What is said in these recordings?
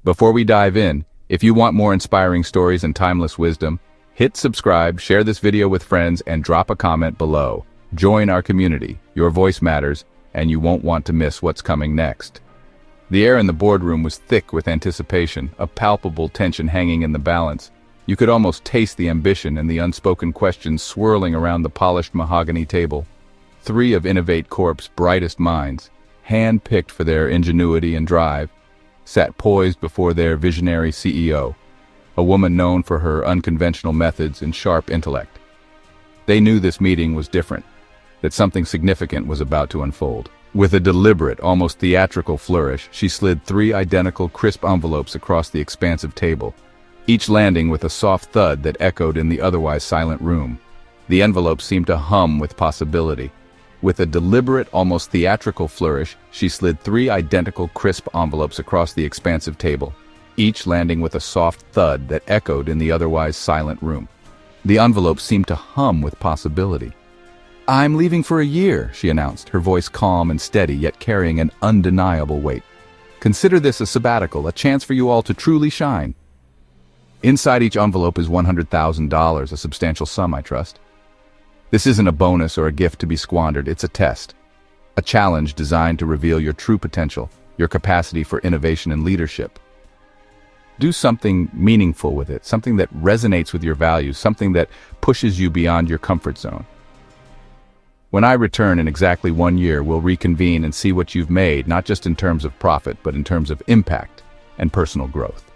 Before we dive in, if you want more inspiring stories and timeless wisdom, hit subscribe, share this video with friends, and drop a comment below. Join our community. Your voice matters, and you won't want to miss what's coming next. The air in the boardroom was thick with anticipation, a palpable tension hanging in the balance. You could almost taste the ambition and the unspoken questions swirling around the polished mahogany table. Three of Innovate Corp's brightest minds, hand-picked for their ingenuity and drive, sat poised before their visionary CEO, a woman known for her unconventional methods and sharp intellect. They knew this meeting was different, that something significant was about to unfold. With a deliberate, almost theatrical flourish, she slid three identical, crisp envelopes across the expansive table, each landing with a soft thud that echoed in the otherwise silent room. The envelopes seemed to hum with possibility. With a deliberate, almost theatrical flourish, she slid three identical, crisp envelopes across the expansive table, each landing with a soft thud that echoed in the otherwise silent room. The envelopes seemed to hum with possibility. "I'm leaving for a year," she announced, her voice calm and steady, yet carrying an undeniable weight. "Consider this a sabbatical, a chance for you all to truly shine." Inside each envelope is $100,000, a substantial sum, I trust. This isn't a bonus or a gift to be squandered, it's a test. A challenge designed to reveal your true potential, your capacity for innovation and leadership. Do something meaningful with it, something that resonates with your values, something that pushes you beyond your comfort zone. When I return in exactly 1 year, we'll reconvene and see what you've made, not just in terms of profit, but in terms of impact and personal growth.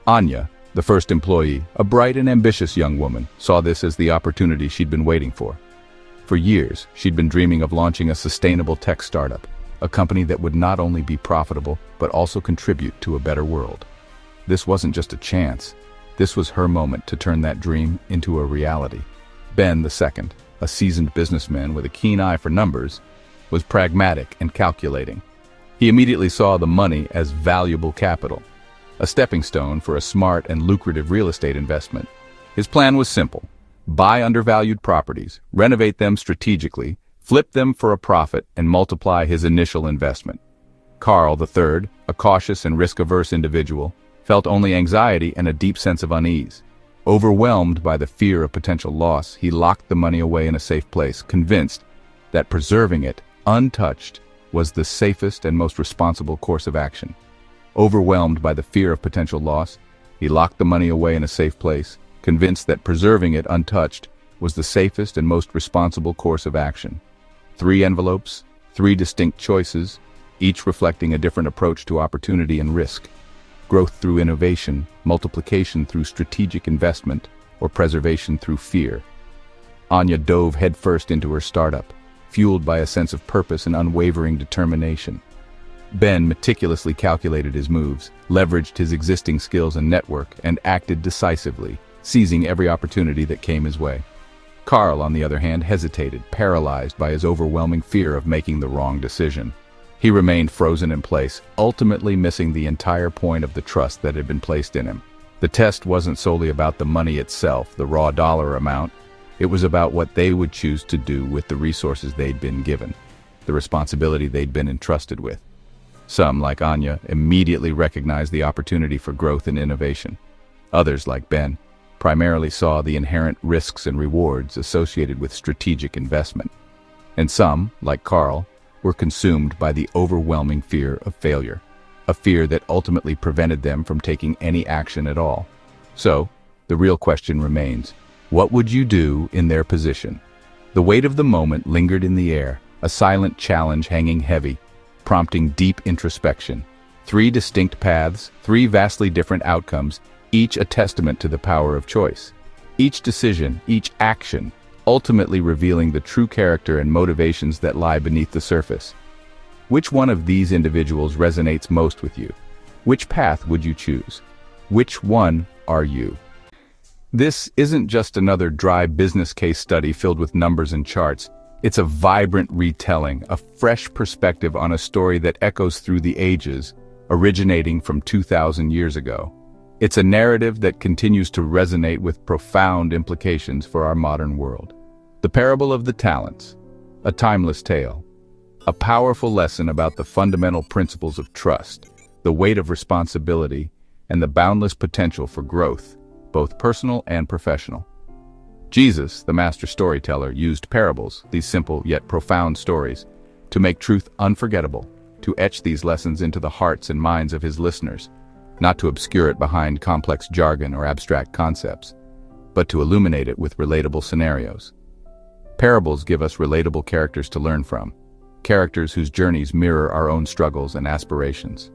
Anya, the first employee, a bright and ambitious young woman, saw this as the opportunity she'd been waiting for. For years, she'd been dreaming of launching a sustainable tech startup, a company that would not only be profitable, but also contribute to a better world. This wasn't just a chance. This was her moment to turn that dream into a reality. Ben II, a seasoned businessman with a keen eye for numbers, was pragmatic and calculating. He immediately saw the money as valuable capital, a stepping stone for a smart and lucrative real estate investment. His plan was simple: buy undervalued properties, renovate them strategically, flip them for a profit, and multiply his initial investment. Carl III, a cautious and risk-averse individual, felt only anxiety and a deep sense of unease. Overwhelmed by the fear of potential loss, he locked the money away in a safe place, convinced that preserving it, untouched, was the safest and most responsible course of action. Overwhelmed by the fear of potential loss, he locked the money away in a safe place, convinced that preserving it untouched was the safest and most responsible course of action. 3 envelopes, 3 distinct choices, each reflecting a different approach to opportunity and risk. Growth through innovation, multiplication through strategic investment, or preservation through fear. Anya dove headfirst into her startup, fueled by a sense of purpose and unwavering determination. Ben meticulously calculated his moves, leveraged his existing skills and network, and acted decisively, seizing every opportunity that came his way. Carl, on the other hand, hesitated, paralyzed by his overwhelming fear of making the wrong decision. He remained frozen in place, ultimately missing the entire point of the trust that had been placed in him. The test wasn't solely about the money itself, the raw dollar amount. It was about what they would choose to do with the resources they'd been given, the responsibility they'd been entrusted with. Some, like Anya, immediately recognized the opportunity for growth and innovation. Others, like Ben, primarily saw the inherent risks and rewards associated with strategic investment. And some, like Carl, were consumed by the overwhelming fear of failure, a fear that ultimately prevented them from taking any action at all. So, the real question remains, what would you do in their position? The weight of the moment lingered in the air, a silent challenge hanging heavy, prompting deep introspection. 3 distinct paths, 3 vastly different outcomes, each a testament to the power of choice. Each decision, each action, ultimately revealing the true character and motivations that lie beneath the surface. Which one of these individuals resonates most with you? Which path would you choose? Which one are you? This isn't just another dry business case study filled with numbers and charts. It's a vibrant retelling, a fresh perspective on a story that echoes through the ages, originating from 2,000 years ago. It's a narrative that continues to resonate with profound implications for our modern world. The Parable of the Talents, a timeless tale, a powerful lesson about the fundamental principles of trust, the weight of responsibility, and the boundless potential for growth, both personal and professional. Jesus, the master storyteller, used parables, these simple yet profound stories, to make truth unforgettable, to etch these lessons into the hearts and minds of his listeners, not to obscure it behind complex jargon or abstract concepts, but to illuminate it with relatable scenarios. Parables give us relatable characters to learn from, characters whose journeys mirror our own struggles and aspirations,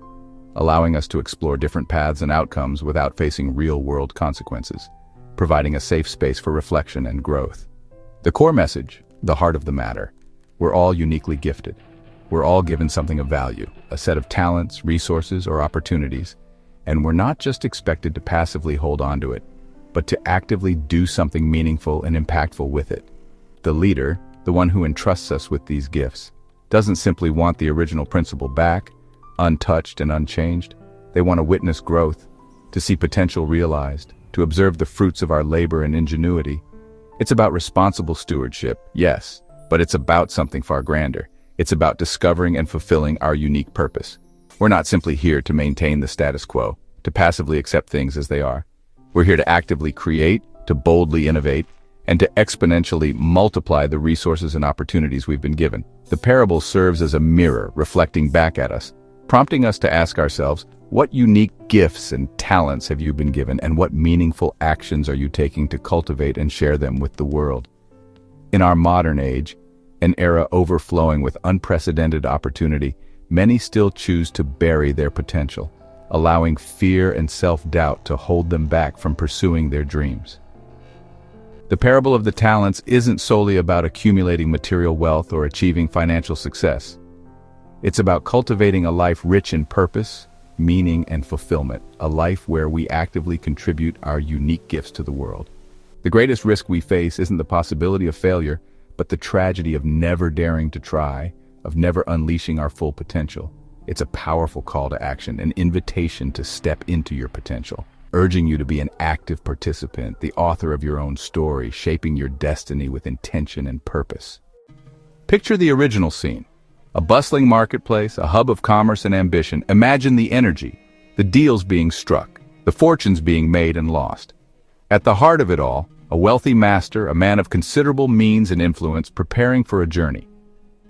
allowing us to explore different paths and outcomes without facing real-world consequences, providing a safe space for reflection and growth. The core message, the heart of the matter: we're all uniquely gifted. We're all given something of value, a set of talents, resources, or opportunities, and we're not just expected to passively hold on to it, but to actively do something meaningful and impactful with it. The leader, the one who entrusts us with these gifts, doesn't simply want the original principle back, untouched and unchanged. They want to witness growth, to see potential realized, to observe the fruits of our labor and ingenuity. It's about responsible stewardship, yes, but it's about something far grander. It's about discovering and fulfilling our unique purpose. We're not simply here to maintain the status quo, to passively accept things as they are. We're here to actively create, to boldly innovate, and to exponentially multiply the resources and opportunities we've been given. The parable serves as a mirror reflecting back at us, prompting us to ask ourselves, what unique gifts and talents have you been given, and what meaningful actions are you taking to cultivate and share them with the world? In our modern age, an era overflowing with unprecedented opportunity, many still choose to bury their potential, allowing fear and self-doubt to hold them back from pursuing their dreams. The parable of the talents isn't solely about accumulating material wealth or achieving financial success. It's about cultivating a life rich in purpose, meaning, and fulfillment, a life where we actively contribute our unique gifts to the world. The greatest risk we face isn't the possibility of failure, but the tragedy of never daring to try, of never unleashing our full potential. It's a powerful call to action, an invitation to step into your potential, urging you to be an active participant, the author of your own story, shaping your destiny with intention and purpose. Picture the original scene. A bustling marketplace, a hub of commerce and ambition. Imagine the energy, the deals being struck, the fortunes being made and lost. At the heart of it all, a wealthy master, a man of considerable means and influence, preparing for a journey.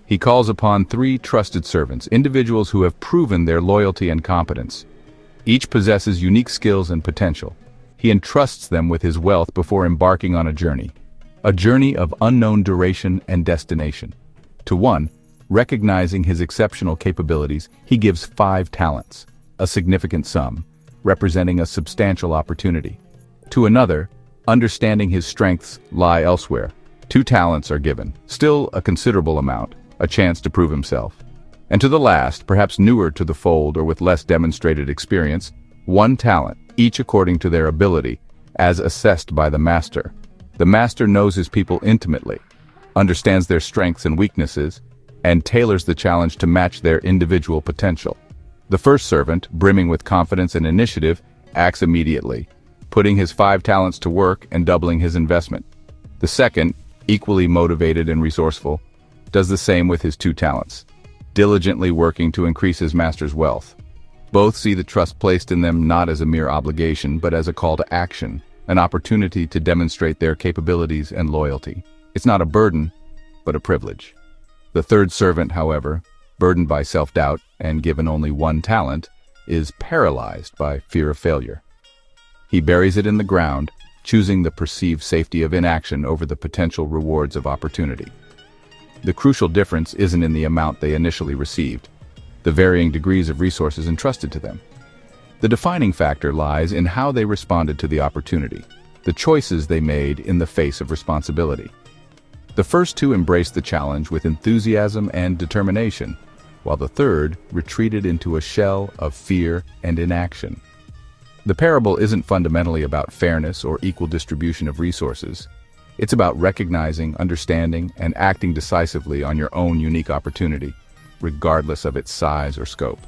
He calls upon 3 trusted servants, individuals who have proven their loyalty and competence. Each possesses unique skills and potential. He entrusts them with his wealth before embarking on a journey of unknown duration and destination. To one, recognizing his exceptional capabilities, he gives 5 talents, a significant sum, representing a substantial opportunity. To another, understanding his strengths lie elsewhere, 2 talents are given, still a considerable amount, a chance to prove himself. And to the last, perhaps newer to the fold or with less demonstrated experience, 1 talent, each according to their ability, as assessed by the master. The master knows his people intimately, understands their strengths and weaknesses, and tailors the challenge to match their individual potential. The first servant, brimming with confidence and initiative, acts immediately, putting his 5 talents to work and doubling his investment. The second, equally motivated and resourceful, does the same with his 2 talents, diligently working to increase his master's wealth. Both see the trust placed in them not as a mere obligation, but as a call to action, an opportunity to demonstrate their capabilities and loyalty. It's not a burden, but a privilege. The third servant, however, burdened by self-doubt and given only 1 talent, is paralyzed by fear of failure. He buries it in the ground, choosing the perceived safety of inaction over the potential rewards of opportunity. The crucial difference isn't in the amount they initially received, the varying degrees of resources entrusted to them. The defining factor lies in how they responded to the opportunity, the choices they made in the face of responsibility. The first 2 embraced the challenge with enthusiasm and determination, while the third retreated into a shell of fear and inaction. The parable isn't fundamentally about fairness or equal distribution of resources. It's about recognizing, understanding, and acting decisively on your own unique opportunity, regardless of its size or scope.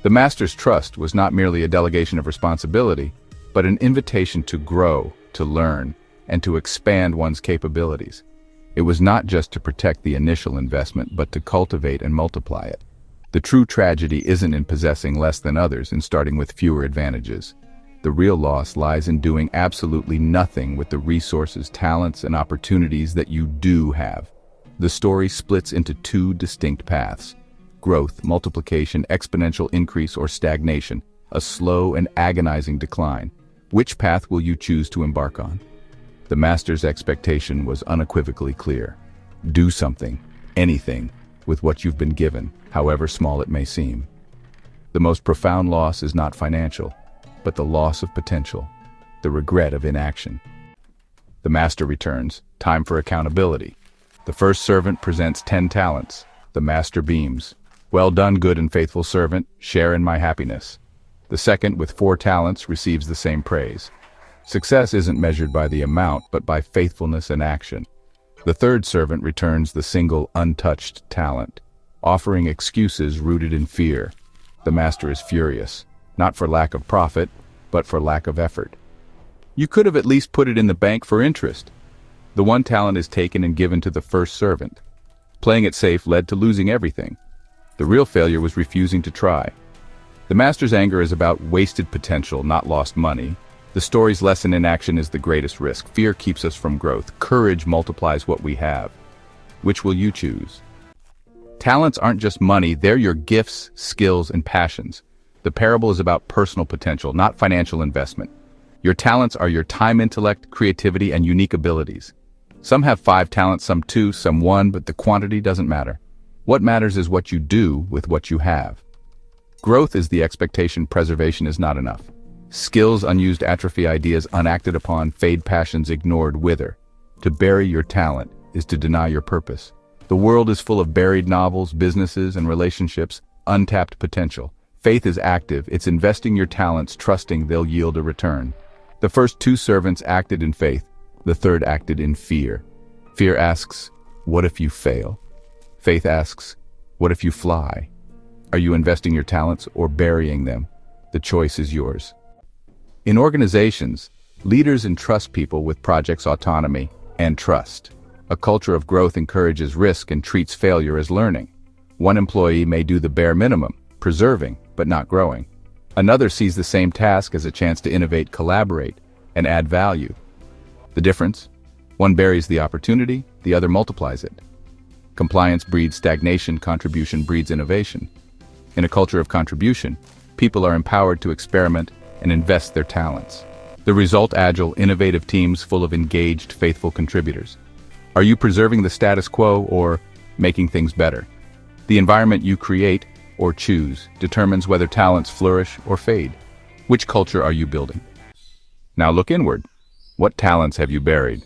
The master's trust was not merely a delegation of responsibility, but an invitation to grow, to learn, and to expand one's capabilities. It was not just to protect the initial investment, but to cultivate and multiply it. The true tragedy isn't in possessing less than others and starting with fewer advantages. The real loss lies in doing absolutely nothing with the resources, talents, and opportunities that you do have. The story splits into two distinct paths: growth, multiplication, exponential increase, or stagnation, a slow and agonizing decline. Which path will you choose to embark on? The master's expectation was unequivocally clear. Do something, anything, with what you've been given, however small it may seem. The most profound loss is not financial, but the loss of potential, the regret of inaction. The master returns, time for accountability. The first servant presents 10 talents. The master beams. Well done, good and faithful servant, share in my happiness. The second, with 4 talents, receives the same praise. Success isn't measured by the amount, but by faithfulness and action. The third servant returns the single, untouched talent, offering excuses rooted in fear. The master is furious, not for lack of profit, but for lack of effort. You could have at least put it in the bank for interest. The one talent is taken and given to the first servant. Playing it safe led to losing everything. The real failure was refusing to try. The master's anger is about wasted potential, not lost money. The story's lesson in action is the greatest risk. Fear keeps us from growth. Courage multiplies what we have. Which will you choose? Talents aren't just money, they're your gifts, skills, and passions. The parable is about personal potential, not financial investment. Your talents are your time, intellect, creativity, and unique abilities. Some have 5 talents, some 2, some 1, but the quantity doesn't matter. What matters is what you do with what you have. Growth is the expectation, preservation is not enough. Skills unused atrophy, ideas unacted upon, fade, passions ignored wither. To bury your talent is to deny your purpose. The world is full of buried novels, businesses, and relationships, untapped potential. Faith is active, it's investing your talents, trusting they'll yield a return. The first 2 servants acted in faith, the third acted in fear. Fear asks, what if you fail? Faith asks, what if you fly? Are you investing your talents or burying them? The choice is yours. In organizations, leaders entrust people with projects, autonomy, and trust. A culture of growth encourages risk and treats failure as learning. One employee may do the bare minimum, preserving, but not growing. Another sees the same task as a chance to innovate, collaborate, and add value. The difference? One buries the opportunity, the other multiplies it. Compliance breeds stagnation, contribution breeds innovation. In a culture of contribution, people are empowered to experiment and invest their talents. The result: agile, innovative teams full of engaged, faithful contributors. Are you preserving the status quo or making things better? The environment you create or choose determines whether talents flourish or fade. Which culture are you building? Now look inward. What talents have you buried?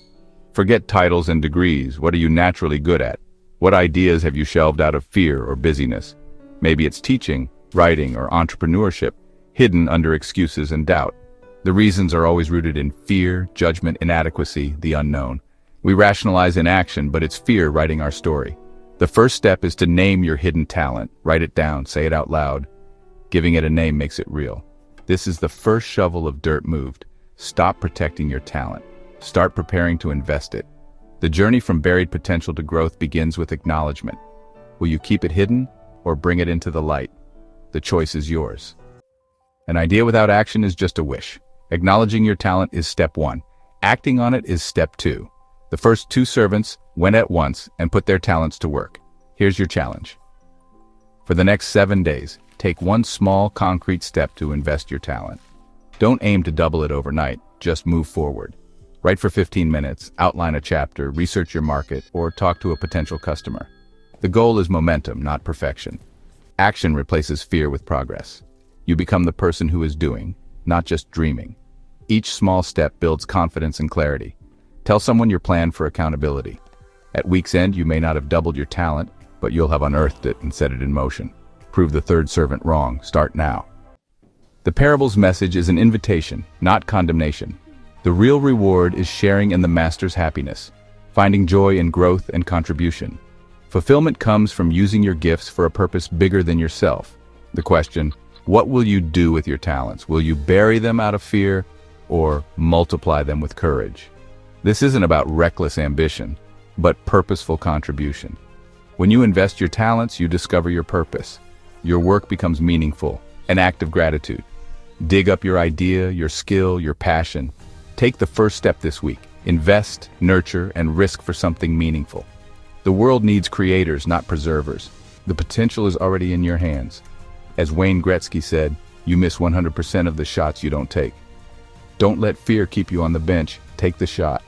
Forget titles and degrees. What are you naturally good at? What ideas have you shelved out of fear or busyness? Maybe it's teaching, writing, or entrepreneurship, hidden under excuses and doubt. The reasons are always rooted in fear, judgment, inadequacy, the unknown. We rationalize inaction, but it's fear writing our story. The first step is to name your hidden talent. Write it down, say it out loud. Giving it a name makes it real. This is the first shovel of dirt moved. Stop protecting your talent. Start preparing to invest it. The journey from buried potential to growth begins with acknowledgement. Will you keep it hidden or bring it into the light? The choice is yours. An idea without action is just a wish. Acknowledging your talent is step 1. Acting on it is step 2. The first 2 servants went at once and put their talents to work. Here's your challenge. For the next 7 days, take one small, concrete step to invest your talent. Don't aim to double it overnight, just move forward. Write for 15 minutes, outline a chapter, research your market, or talk to a potential customer. The goal is momentum, not perfection. Action replaces fear with progress. You become the person who is doing, not just dreaming. Each small step builds confidence and clarity. Tell someone your plan for accountability. At week's end, you may not have doubled your talent, but you'll have unearthed it and set it in motion. Prove the third servant wrong. Start now. The parable's message is an invitation, not condemnation. The real reward is sharing in the master's happiness, finding joy in growth and contribution. Fulfillment comes from using your gifts for a purpose bigger than yourself. The question: what will you do with your talents? Will you bury them out of fear or multiply them with courage? This isn't about reckless ambition, but purposeful contribution. When you invest your talents, you discover your purpose. Your work becomes meaningful, an act of gratitude. Dig up your idea, your skill, your passion. Take the first step this week. Invest, nurture, and risk for something meaningful. The world needs creators, not preservers. The potential is already in your hands. As Wayne Gretzky said, you miss 100% of the shots you don't take. Don't let fear keep you on the bench. Take the shot.